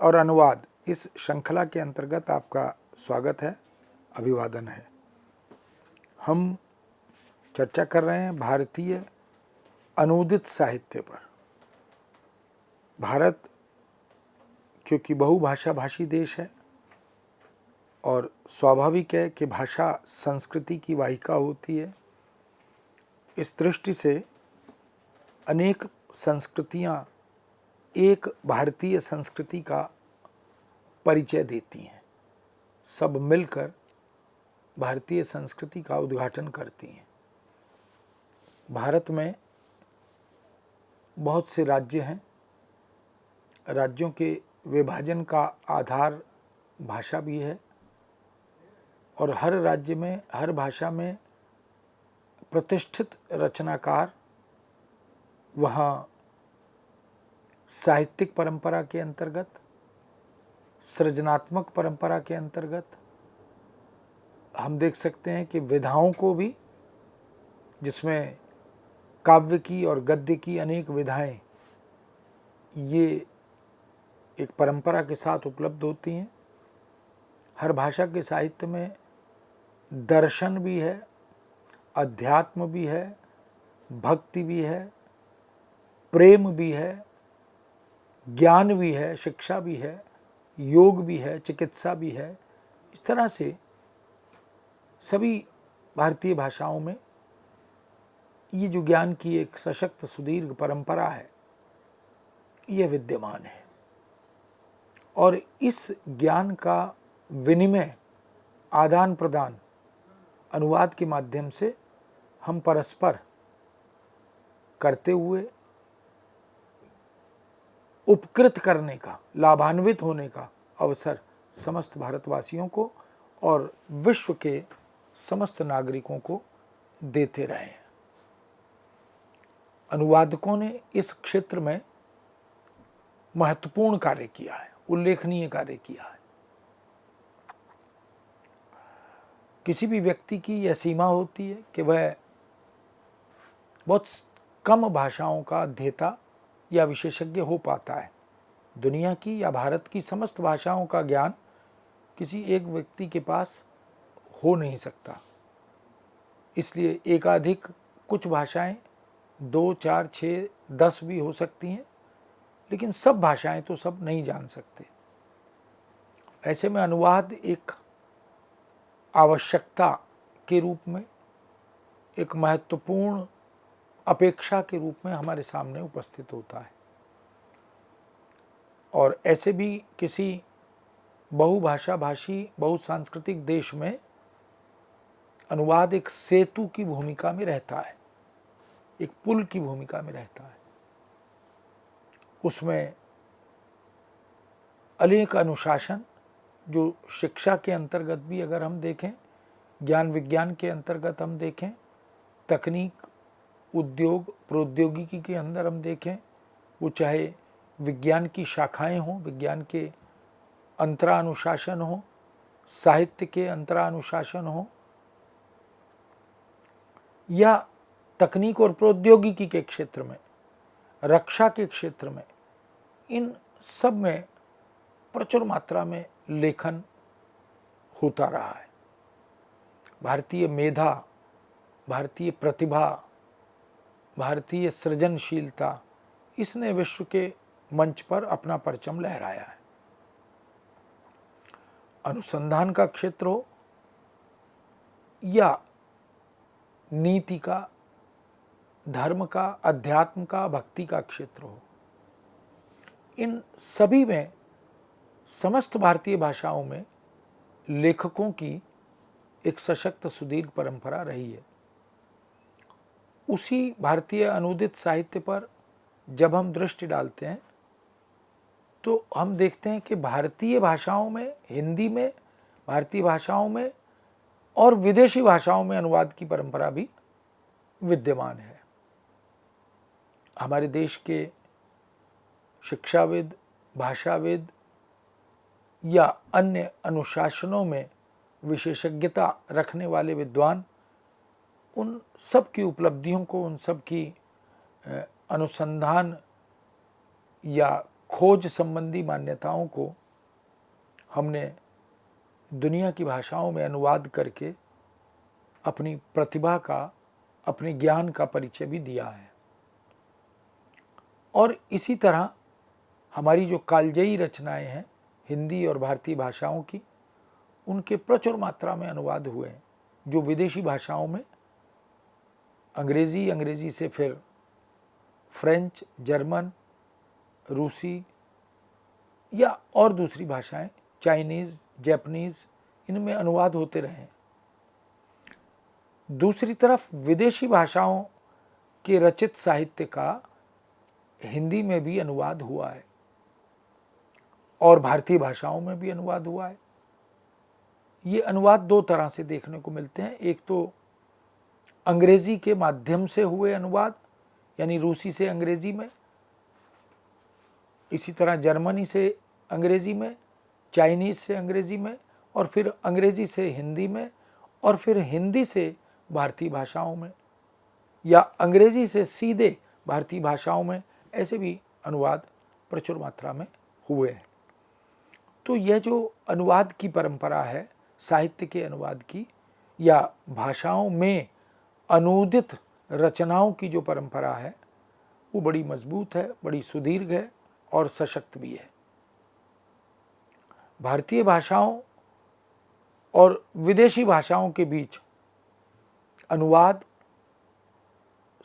और अनुवाद इस श्रृंखला के अंतर्गत आपका स्वागत है, अभिवादन है। हम चर्चा कर रहे हैं भारतीय अनूदित साहित्य पर। भारत क्योंकि बहुभाषा भाषी देश है और स्वाभाविक है कि भाषा संस्कृति की वाहिका होती है। इस दृष्टि से अनेक संस्कृतियां एक भारतीय संस्कृति का परिचय देती हैं, सब मिलकर भारतीय संस्कृति का उद्घाटन करती हैं। भारत में बहुत से राज्य हैं। राज्यों के विभाजन का आधार भाषा भी है और हर राज्य में, हर भाषा में प्रतिष्ठित रचनाकार वहाँ साहित्यिक परंपरा के अंतर्गत, सृजनात्मक परंपरा के अंतर्गत हम देख सकते हैं कि विधाओं को भी, जिसमें काव्य की और गद्य की अनेक विधाएं ये एक परंपरा के साथ उपलब्ध होती हैं। हर भाषा के साहित्य में दर्शन भी है, अध्यात्म भी है, भक्ति भी है, प्रेम भी है, ज्ञान भी है, शिक्षा भी है, योग भी है, चिकित्सा भी है। इस तरह से सभी भारतीय भाषाओं में ये जो ज्ञान की एक सशक्त सुदीर्घ परंपरा है, यह विद्यमान है और इस ज्ञान का विनिमय, आदान प्रदान अनुवाद के माध्यम से हम परस्पर करते हुए उपकृत करने का, लाभान्वित होने का अवसर समस्त भारतवासियों को और विश्व के समस्त नागरिकों को देते रहे हैं। अनुवादकों ने इस क्षेत्र में महत्वपूर्ण कार्य किया है, उल्लेखनीय कार्य किया है। किसी भी व्यक्ति की यह सीमा होती है कि वह बहुत कम भाषाओं का अध्येता या विशेषज्ञ हो पाता है। दुनिया की या भारत की समस्त भाषाओं का ज्ञान किसी एक व्यक्ति के पास हो नहीं सकता। इसलिए एकाधिक कुछ भाषाएं 2, 4, 6, 10 भी हो सकती हैं, लेकिन सब भाषाएं तो सब नहीं जान सकते। ऐसे में अनुवाद एक आवश्यकता के रूप में, एक महत्वपूर्ण अपेक्षा के रूप में हमारे सामने उपस्थित होता है। और ऐसे भी किसी बहुभाषा भाषी, बहुसांस्कृतिक देश में अनुवाद एक सेतु की भूमिका में रहता है, एक पुल की भूमिका में रहता है। उसमें अनेक अनुशासन, जो शिक्षा के अंतर्गत भी अगर हम देखें, ज्ञान विज्ञान के अंतर्गत हम देखें, तकनीक, उद्योग, प्रौद्योगिकी के अंदर हम देखें, वो चाहे विज्ञान की शाखाएं हों, विज्ञान के अंतरानुशासन हो, साहित्य के अंतरानुशासन हो, या तकनीक और प्रौद्योगिकी के क्षेत्र में, रक्षा के क्षेत्र में, इन सब में प्रचुर मात्रा में लेखन होता रहा है। भारतीय मेधा, भारतीय प्रतिभा, भारतीय सृजनशीलता, इसने विश्व के मंच पर अपना परचम लहराया है। अनुसंधान का क्षेत्र हो या नीति का, धर्म का, अध्यात्म का, भक्ति का क्षेत्र हो, इन सभी में समस्त भारतीय भाषाओं में लेखकों की एक सशक्त सुदीर्घ परंपरा रही है। उसी भारतीय अनूदित साहित्य पर जब हम दृष्टि डालते हैं तो हम देखते हैं कि भारतीय भाषाओं में, हिंदी में, भारतीय भाषाओं में और विदेशी भाषाओं में अनुवाद की परंपरा भी विद्यमान है। हमारे देश के शिक्षाविद, भाषाविद या अन्य अनुशासनों में विशेषज्ञता रखने वाले विद्वान उन सब की उपलब्धियों को, उन सब की अनुसंधान या खोज संबंधी मान्यताओं को हमने दुनिया की भाषाओं में अनुवाद करके अपनी प्रतिभा का, अपने ज्ञान का परिचय भी दिया है। और इसी तरह हमारी जो कालजयी रचनाएं हैं हिंदी और भारतीय भाषाओं की, उनके प्रचुर मात्रा में अनुवाद हुए हैं, जो विदेशी भाषाओं में अंग्रेज़ी से फिर फ्रेंच, जर्मन, रूसी या और दूसरी भाषाएं, चाइनीज़, जापानीज़, इनमें अनुवाद होते रहे। दूसरी तरफ विदेशी भाषाओं के रचित साहित्य का हिंदी में भी अनुवाद हुआ है और भारतीय भाषाओं में भी अनुवाद हुआ है। ये अनुवाद दो तरह से देखने को मिलते हैं। एक तो अंग्रेज़ी के माध्यम से हुए अनुवाद, यानी रूसी से अंग्रेज़ी में, इसी तरह जर्मनी से अंग्रेज़ी में, चाइनीज़ से अंग्रेज़ी में, और फिर अंग्रेज़ी से हिंदी में, और फिर हिंदी से भारतीय भाषाओं में, या अंग्रेज़ी से सीधे भारतीय भाषाओं में, ऐसे भी अनुवाद प्रचुर मात्रा में हुए हैं। तो यह जो अनुवाद की परंपरा है, साहित्य के अनुवाद की या भाषाओं में अनूदित रचनाओं की जो परंपरा है, वो बड़ी मजबूत है, बड़ी सुदीर्घ है और सशक्त भी है। भारतीय भाषाओं और विदेशी भाषाओं के बीच अनुवाद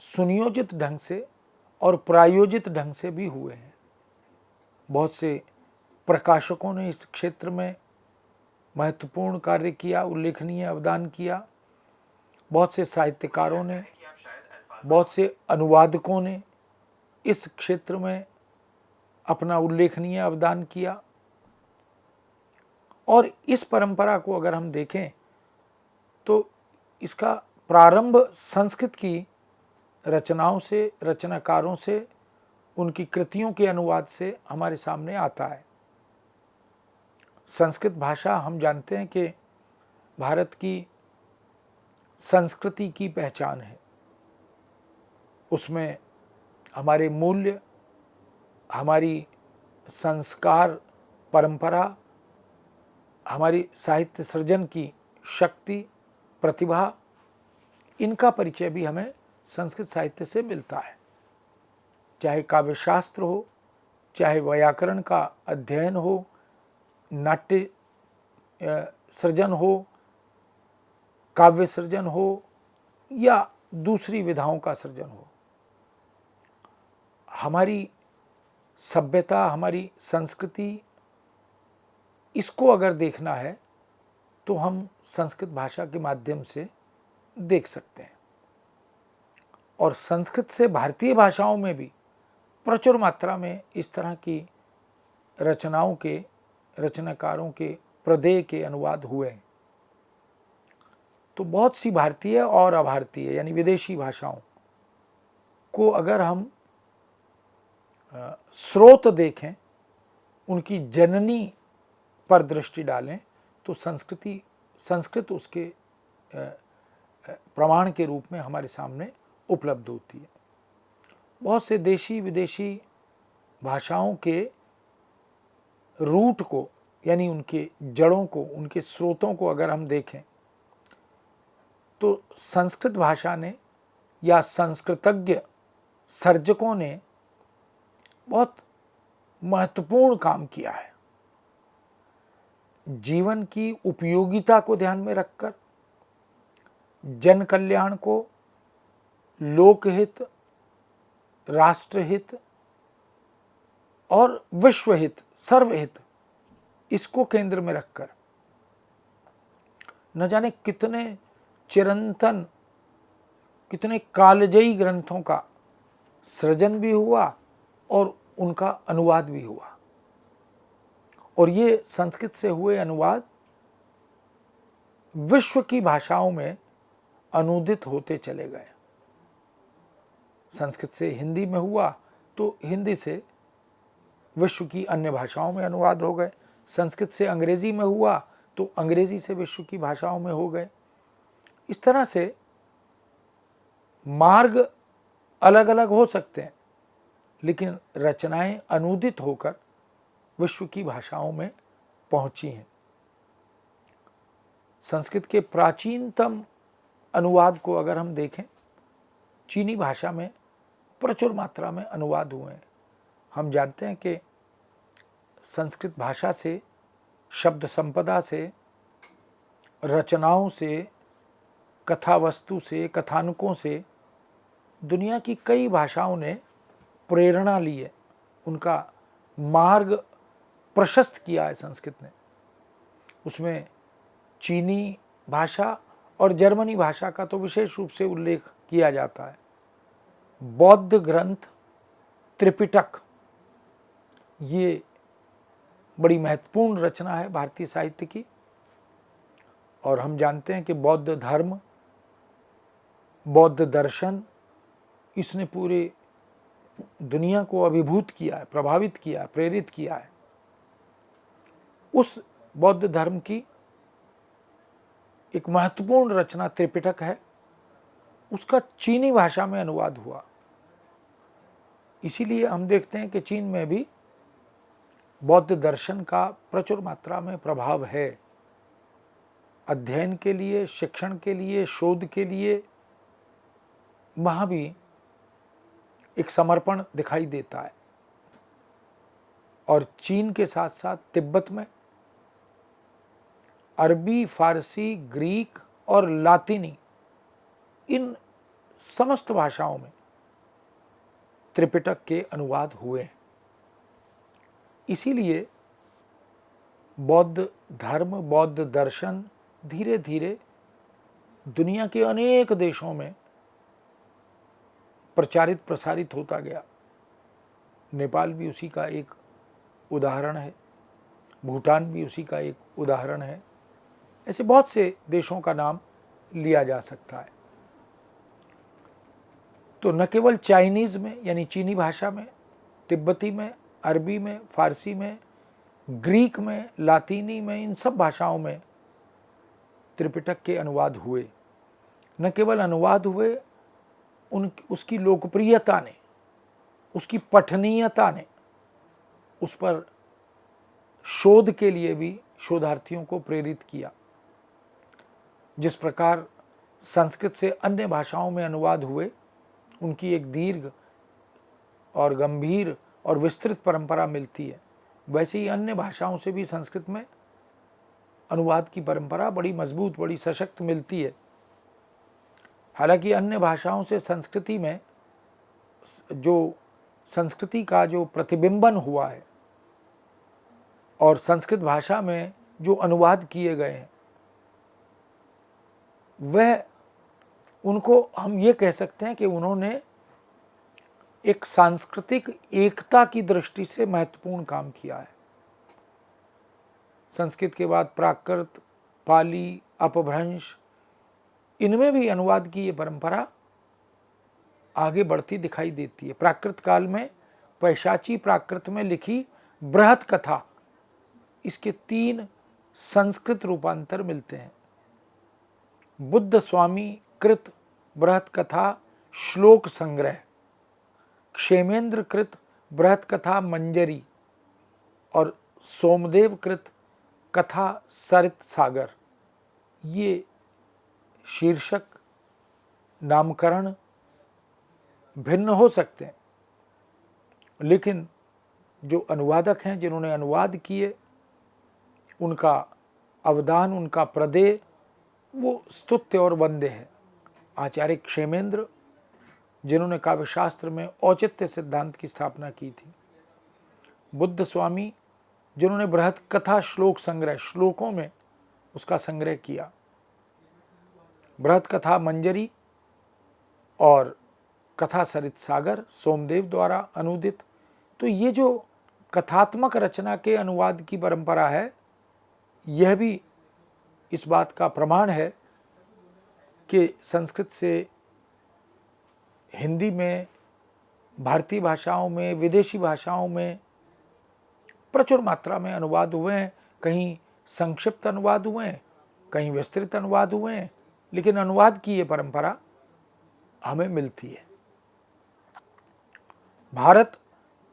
सुनियोजित ढंग से और प्रायोजित ढंग से भी हुए हैं। बहुत से प्रकाशकों ने इस क्षेत्र में महत्वपूर्ण कार्य किया, उल्लेखनीय अवदान किया। बहुत से साहित्यकारों ने, बहुत से अनुवादकों ने इस क्षेत्र में अपना उल्लेखनीय अवदान किया। और इस परंपरा को अगर हम देखें तो इसका प्रारंभ संस्कृत की रचनाओं से, रचनाकारों से, उनकी कृतियों के अनुवाद से हमारे सामने आता है। संस्कृत भाषा, हम जानते हैं कि भारत की संस्कृति की पहचान है। उसमें हमारे मूल्य, हमारी संस्कार परंपरा, हमारी साहित्य सृजन की शक्ति, प्रतिभा, इनका परिचय भी हमें संस्कृत साहित्य से मिलता है। चाहे काव्यशास्त्र हो, चाहे व्याकरण का अध्ययन हो, नाट्य सृजन हो, काव्य सृजन हो, या दूसरी विधाओं का सृजन हो, हमारी सभ्यता, हमारी संस्कृति, इसको अगर देखना है तो हम संस्कृत भाषा के माध्यम से देख सकते हैं। और संस्कृत से भारतीय भाषाओं में भी प्रचुर मात्रा में इस तरह की रचनाओं के, रचनाकारों के प्रदेय के अनुवाद हुए हैं। तो बहुत सी भारतीय और अभारतीय यानी विदेशी भाषाओं को अगर हम स्रोत देखें, उनकी जननी पर दृष्टि डालें, तो संस्कृत उसके प्रमाण के रूप में हमारे सामने उपलब्ध होती है। बहुत से देशी विदेशी भाषाओं के रूट को, यानी उनके जड़ों को, उनके स्रोतों को अगर हम देखें, तो संस्कृत भाषा ने या संस्कृतज्ञ सर्जकों ने बहुत महत्वपूर्ण काम किया है। जीवन की उपयोगिता को ध्यान में रखकर जन कल्याण को, लोकहित, राष्ट्रहित और विश्वहित, सर्वहित, इसको केंद्र में रखकर न जाने कितने चिरंतन, कितने कालजयी ग्रंथों का सृजन भी हुआ और उनका अनुवाद भी हुआ। और ये संस्कृत से हुए अनुवाद विश्व की भाषाओं में अनुदित होते चले गए। संस्कृत से हिंदी में हुआ तो हिंदी से विश्व की अन्य भाषाओं में अनुवाद हो गए। संस्कृत से अंग्रेजी में हुआ तो अंग्रेजी से विश्व की भाषाओं में हो गए। इस तरह से मार्ग अलग अलग हो सकते हैं, लेकिन रचनाएं अनूदित होकर विश्व की भाषाओं में पहुंची हैं। संस्कृत के प्राचीनतम अनुवाद को अगर हम देखें, चीनी भाषा में प्रचुर मात्रा में अनुवाद हुए हैं। हम जानते हैं कि संस्कृत भाषा से, शब्द संपदा से, रचनाओं से, कथा वस्तु से, कथानकों से दुनिया की कई भाषाओं ने प्रेरणा ली है, उनका मार्ग प्रशस्त किया है संस्कृत ने। उसमें चीनी भाषा और जर्मनी भाषा का तो विशेष रूप से उल्लेख किया जाता है। बौद्ध ग्रंथ त्रिपिटक, ये बड़ी महत्वपूर्ण रचना है भारतीय साहित्य की। और हम जानते हैं कि बौद्ध धर्म, बौद्ध दर्शन, इसने पूरे दुनिया को अभिभूत किया है, प्रभावित किया है, प्रेरित किया है। उस बौद्ध धर्म की एक महत्वपूर्ण रचना त्रिपिटक है, उसका चीनी भाषा में अनुवाद हुआ। इसीलिए हम देखते हैं कि चीन में भी बौद्ध दर्शन का प्रचुर मात्रा में प्रभाव है। अध्ययन के लिए, शिक्षण के लिए, शोध के लिए वहाँ भी एक समर्पण दिखाई देता है। और चीन के साथ साथ तिब्बत में अरबी, फारसी, ग्रीक और लातिनी, इन समस्त भाषाओं में त्रिपिटक के अनुवाद हुए हैं। इसीलिए बौद्ध धर्म, बौद्ध दर्शन धीरे धीरे दुनिया के अनेक देशों में प्रचारित प्रसारित होता गया। नेपाल भी उसी का एक उदाहरण है, भूटान भी उसी का एक उदाहरण है। ऐसे बहुत से देशों का नाम लिया जा सकता है। तो न केवल चाइनीज़ में यानी चीनी भाषा में, तिब्बती में, अरबी में, फारसी में, ग्रीक में, लातीनी में, इन सब भाषाओं में त्रिपिटक के अनुवाद हुए। न केवल अनुवाद हुए, उसकी लोकप्रियता ने, उसकी पठनीयता ने उस पर शोध के लिए भी शोधार्थियों को प्रेरित किया। जिस प्रकार संस्कृत से अन्य भाषाओं में अनुवाद हुए, उनकी एक दीर्घ और गंभीर और विस्तृत परंपरा मिलती है, वैसे ही अन्य भाषाओं से भी संस्कृत में अनुवाद की परंपरा बड़ी मजबूत, बड़ी सशक्त मिलती है। हालांकि अन्य भाषाओं से संस्कृति में जो संस्कृति का जो प्रतिबिंबन हुआ है और संस्कृत भाषा में जो अनुवाद किए गए हैं, वह उनको हम ये कह सकते हैं कि उन्होंने एक सांस्कृतिक एकता की दृष्टि से महत्वपूर्ण काम किया है। संस्कृत के बाद प्राकृत, पाली, अपभ्रंश, इनमें भी अनुवाद की ये परंपरा आगे बढ़ती दिखाई देती है। प्राकृत काल में पैशाची प्राकृत में लिखी बृहत कथा, इसके 3 संस्कृत रूपांतर मिलते हैं। बुद्ध स्वामी कृत बृहत कथा श्लोक संग्रह, क्षेमेंद्र कृत बृहत कथा मंजरी और सोमदेव कृत कथा सरित सागर, ये शीर्षक, नामकरण भिन्न हो सकते हैं, लेकिन जो अनुवादक हैं, जिन्होंने अनुवाद किए, उनका अवदान, उनका प्रदेय वो स्तुत्य और वंद्य है। आचार्य क्षेमेंद्र, जिन्होंने काव्यशास्त्र में औचित्य सिद्धांत की स्थापना की थी। बुद्ध स्वामी, जिन्होंने बृहत कथा श्लोक संग्रह, श्लोकों में उसका संग्रह किया। बृहत कथा मंजरी और कथा सरित सागर सोमदेव द्वारा अनुदित। तो ये जो कथात्मक रचना के अनुवाद की परंपरा है, यह भी इस बात का प्रमाण है कि संस्कृत से हिंदी में, भारतीय भाषाओं में, विदेशी भाषाओं में प्रचुर मात्रा में अनुवाद हुए हैं। कहीं संक्षिप्त अनुवाद हुए हैं, कहीं विस्तृत अनुवाद हुए हैं, लेकिन अनुवाद की ये परंपरा हमें मिलती है। भारत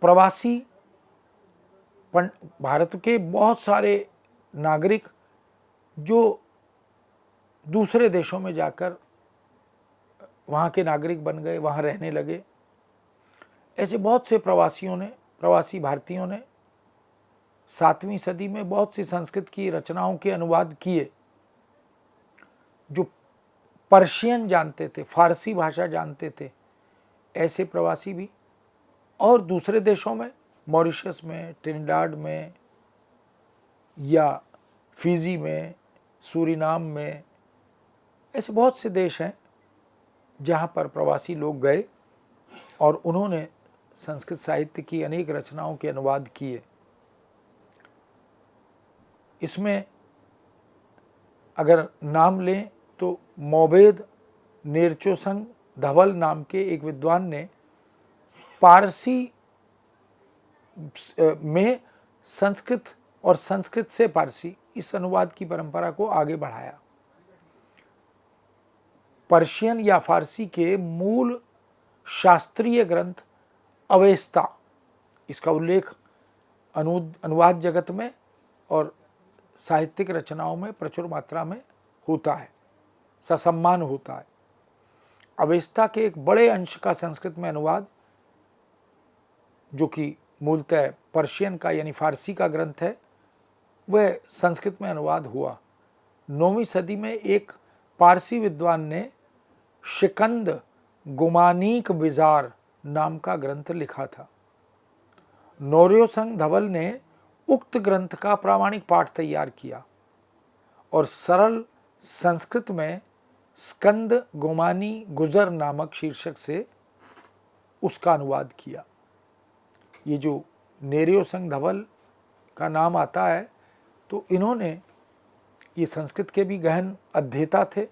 प्रवासी भारत के बहुत सारे नागरिक जो दूसरे देशों में जाकर वहाँ के नागरिक बन गए, वहाँ रहने लगे। ऐसे बहुत से प्रवासी भारतीयों ने 7वीं सदी में बहुत सी संस्कृत की रचनाओं के अनुवाद किए। जो पर्शियन जानते थे, फारसी भाषा जानते थे, ऐसे प्रवासी भी, और दूसरे देशों में, मॉरिशस में, ट्रिनिडाड में या फिजी में, सूरीनाम में, ऐसे बहुत से देश हैं जहाँ पर प्रवासी लोग गए और उन्होंने संस्कृत साहित्य की अनेक रचनाओं के अनुवाद किए। इसमें अगर नाम लें तो मोबेद नेरचोसंग धवल नाम के एक विद्वान ने पारसी में संस्कृत और संस्कृत से पारसी इस अनुवाद की परंपरा को आगे बढ़ाया। पर्शियन या फारसी के मूल शास्त्रीय ग्रंथ अवेस्ता, इसका उल्लेख अनुवाद जगत में और साहित्यिक रचनाओं में प्रचुर मात्रा में होता है, ससम्मान होता है। अवेस्ता के एक बड़े अंश का संस्कृत में अनुवाद, जो कि मूलतः पर्शियन का यानी फारसी का ग्रंथ है, वह संस्कृत में अनुवाद हुआ। 9वीं सदी में एक पारसी विद्वान ने शिकंद गुमानीक विजार नाम का ग्रंथ लिखा था। नोर्योसंग धवल ने उक्त ग्रंथ का प्रामाणिक पाठ तैयार किया और सरल संस्कृत में स्कंद गुमानी गुजर नामक शीर्षक से उसका अनुवाद किया। ये जो नेरियोसंग धवल का नाम आता है, तो इन्होंने, ये संस्कृत के भी गहन अध्येता थे,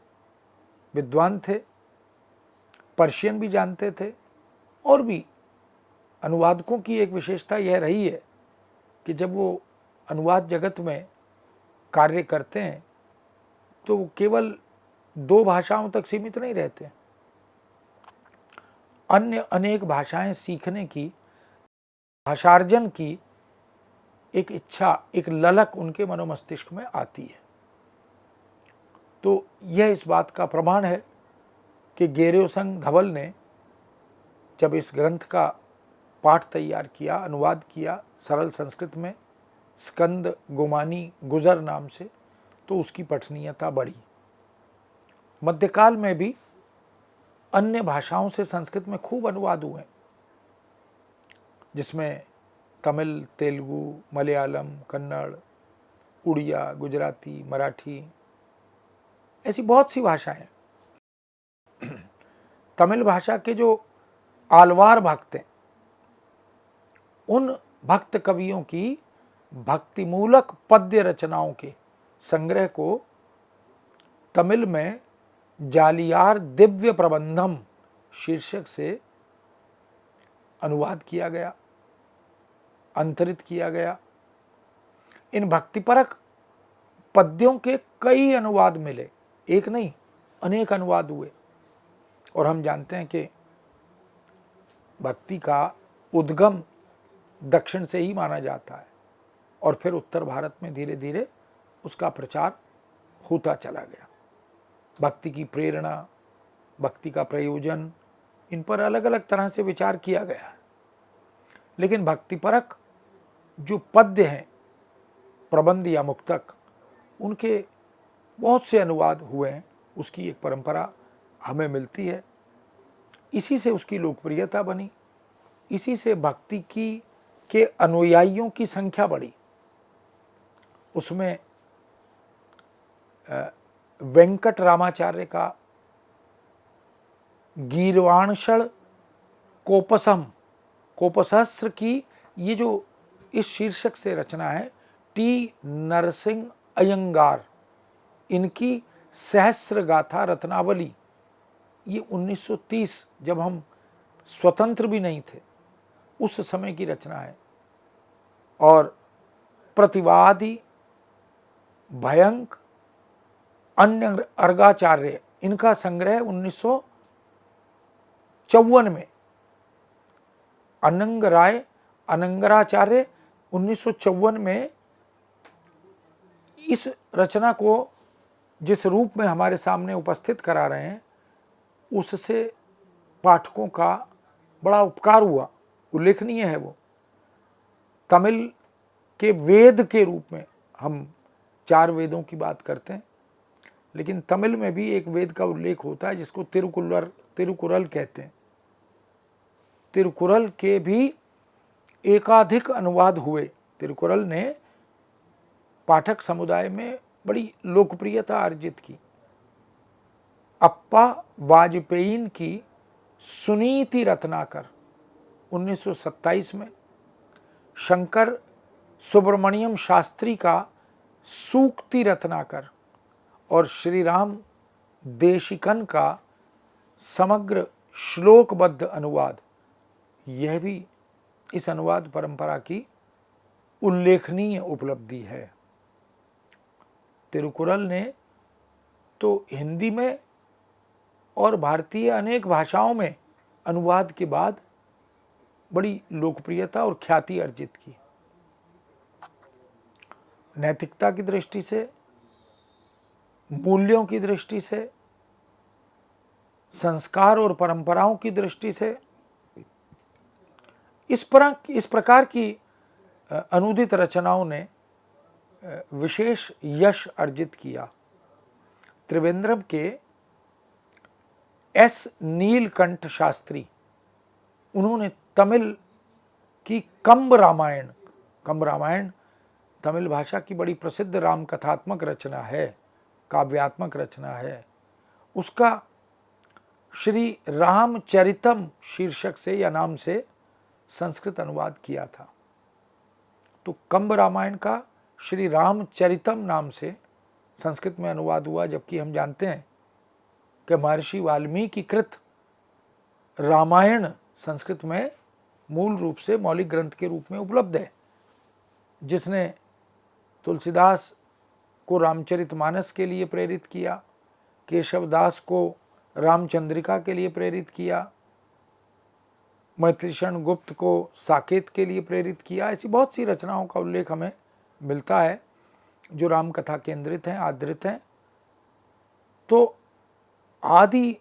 विद्वान थे, पर्शियन भी जानते थे, और भी अनुवादकों की एक विशेषता यह रही है कि जब वो अनुवाद जगत में कार्य करते हैं तो वो केवल 2 भाषाओं तक सीमित नहीं रहते, अन्य अनेक भाषाएं सीखने की, भाषार्जन की एक इच्छा, एक ललक उनके मनोमस्तिष्क में आती है। तो यह इस बात का प्रमाण है कि गेर्योसंग धवल ने जब इस ग्रंथ का पाठ तैयार किया, अनुवाद किया सरल संस्कृत में स्कंद गुमानी गुजर नाम से, तो उसकी पठनीयता बढ़ी। मध्यकाल में भी अन्य भाषाओं से संस्कृत में खूब अनुवाद हुए, जिसमें तमिल, तेलुगु, मलयालम, कन्नड़, उड़िया, गुजराती, मराठी, ऐसी बहुत सी भाषाएं। तमिल भाषा के जो आलवार भक्त हैं, उन भक्त कवियों की भक्तिमूलक पद्य रचनाओं के संग्रह को तमिल में जालियार दिव्य प्रबंधम शीर्षक से अनुवाद किया गया, अंतरित किया गया। इन भक्तिपरक पद्यों के कई अनुवाद मिले, एक नहीं अनेक अनुवाद हुए। और हम जानते हैं कि भक्ति का उद्गम दक्षिण से ही माना जाता है और फिर उत्तर भारत में धीरे धीरे उसका प्रचार होता चला गया। भक्ति की प्रेरणा, भक्ति का प्रयोजन, इन पर अलग अलग तरह से विचार किया गया है, लेकिन भक्तिपरक जो पद्य हैं, प्रबंध या मुक्तक, उनके बहुत से अनुवाद हुए हैं। उसकी एक परंपरा हमें मिलती है, इसी से उसकी लोकप्रियता बनी, इसी से भक्ति की के अनुयायियों की संख्या बढ़ी। उसमें वेंकट रामाचार्य का गीर्वाणषण कोपसहस्र की ये जो इस शीर्षक से रचना है, टी नरसिंह अयंगार, इनकी सहस्र गाथा रत्नावली, ये 1930 जब हम स्वतंत्र भी नहीं थे उस समय की रचना है। और प्रतिवादी भयंक अन्य अर्घाचार्य, इनका संग्रह 1954 में अनंग राय अनंगराचार्य 1954 में इस रचना को जिस रूप में हमारे सामने उपस्थित करा रहे हैं, उससे पाठकों का बड़ा उपकार हुआ, उल्लेखनीय है वो। तमिल के वेद के रूप में हम 4 वेदों की बात करते हैं, लेकिन तमिल में भी एक वेद का उल्लेख होता है जिसको तिरुकुरल कहते हैं। तिरुकुरल के भी एकाधिक अनुवाद हुए। तिरुकुरल ने पाठक समुदाय में बड़ी लोकप्रियता अर्जित की। अप्पा वाजपेयी की सुनीति रत्नाकर 1927 में, शंकर सुब्रमण्यम शास्त्री का सूक्ति रत्नाकर और श्री राम देशिकन का समग्र श्लोकबद्ध अनुवाद, यह भी इस अनुवाद परंपरा की उल्लेखनीय उपलब्धि है। तिरुकुरल ने तो हिंदी में और भारतीय अनेक भाषाओं में अनुवाद के बाद बड़ी लोकप्रियता और ख्याति अर्जित की। नैतिकता की दृष्टि से, मूल्यों की दृष्टि से, संस्कार और परंपराओं की दृष्टि से इस प्रकार की अनुदित रचनाओं ने विशेष यश अर्जित किया। त्रिवेंद्रम के एस नीलकंठ शास्त्री, उन्होंने तमिल की कंब रामायण तमिल भाषा की बड़ी प्रसिद्ध राम कथात्मक रचना है, काव्यात्मक रचना है, उसका श्री रामचरितम शीर्षक से या नाम से संस्कृत अनुवाद किया था। तो कंब रामायण का श्री रामचरितम नाम से संस्कृत में अनुवाद हुआ, जबकि हम जानते हैं कि महर्षि वाल्मीकि कृत रामायण संस्कृत में मूल रूप से मौलिक ग्रंथ के रूप में उपलब्ध है, जिसने तुलसीदास को रामचरितमानस के लिए प्रेरित किया, केशवदास को रामचंद्रिका के लिए प्रेरित किया, मैथिलीशरण गुप्त को साकेत के लिए प्रेरित किया। ऐसी बहुत सी रचनाओं का उल्लेख हमें मिलता है जो राम कथा केंद्रित हैं, आधारित हैं। तो आदि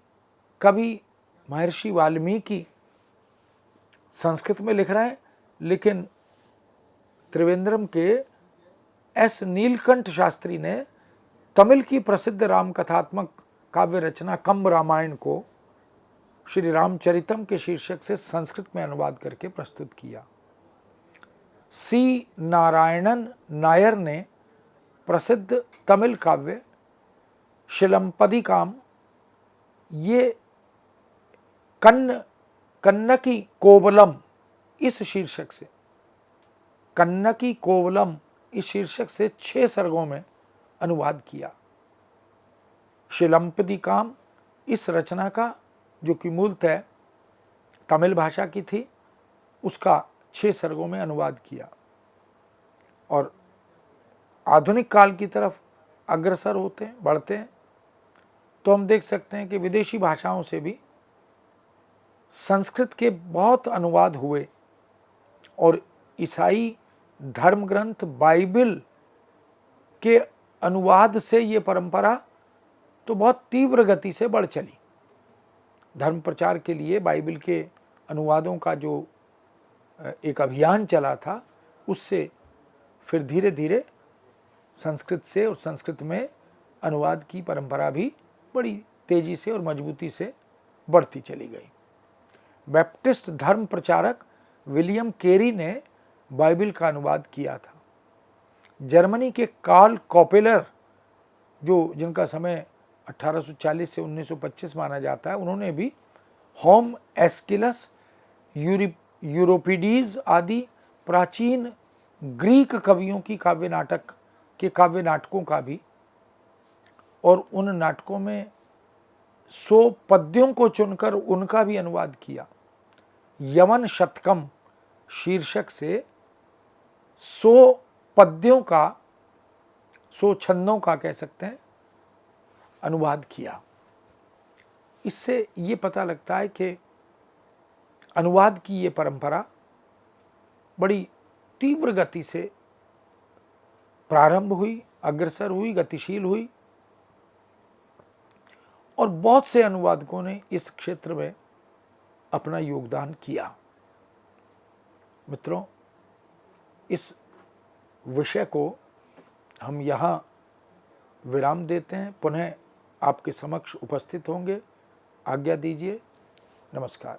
कवि महर्षि वाल्मीकि संस्कृत में लिख रहे हैं, लेकिन त्रिवेंद्रम के एस नीलकंठ शास्त्री ने तमिल की प्रसिद्ध राम कथात्मक काव्य रचना कंब रामायण को श्री रामचरितम के शीर्षक से संस्कृत में अनुवाद करके प्रस्तुत किया। सी नारायणन नायर ने प्रसिद्ध तमिल काव्य शिलम्पदिकाम, ये कन्नकी कोवलम इस शीर्षक से, कन्नकी कोवलम इस शीर्षक से 6 सर्गों में अनुवाद किया। शिलम्पदिकाम इस रचना का, जो कि मूलतः तमिल भाषा की थी, उसका 6 सर्गों में अनुवाद किया। और आधुनिक काल की तरफ अग्रसर होते हैं, बढ़ते हैं, तो हम देख सकते हैं कि विदेशी भाषाओं से भी संस्कृत के बहुत अनुवाद हुए और ईसाई धर्म ग्रंथ बाइबल के अनुवाद से ये परंपरा तो बहुत तीव्र गति से बढ़ चली। धर्म प्रचार के लिए बाइबल के अनुवादों का जो एक अभियान चला था, उससे फिर धीरे धीरे संस्कृत से और संस्कृत में अनुवाद की परंपरा भी बड़ी तेजी से और मजबूती से बढ़ती चली गई। बैप्टिस्ट धर्म प्रचारक विलियम केरी ने बाइबल का अनुवाद किया था। जर्मनी के कार्ल कॉपेलर, जो जिनका समय 1840 से 1925 माना जाता है, उन्होंने भी होम एस्किलस, यूरोपिडीज आदि प्राचीन ग्रीक कवियों की काव्य नाटकों का भी, और उन नाटकों में 100 पद्यों को चुनकर उनका भी अनुवाद किया। यवन शतकम शीर्षक से 100 पद्यों का, 100 छंदों का कह सकते हैं, अनुवाद किया। इससे ये पता लगता है कि अनुवाद की ये परंपरा बड़ी तीव्र गति से प्रारंभ हुई, अग्रसर हुई, गतिशील हुई और बहुत से अनुवादकों ने इस क्षेत्र में अपना योगदान किया। मित्रों, इस विषय को हम यहाँ विराम देते हैं, पुनः आपके समक्ष उपस्थित होंगे। आज्ञा दीजिए। नमस्कार।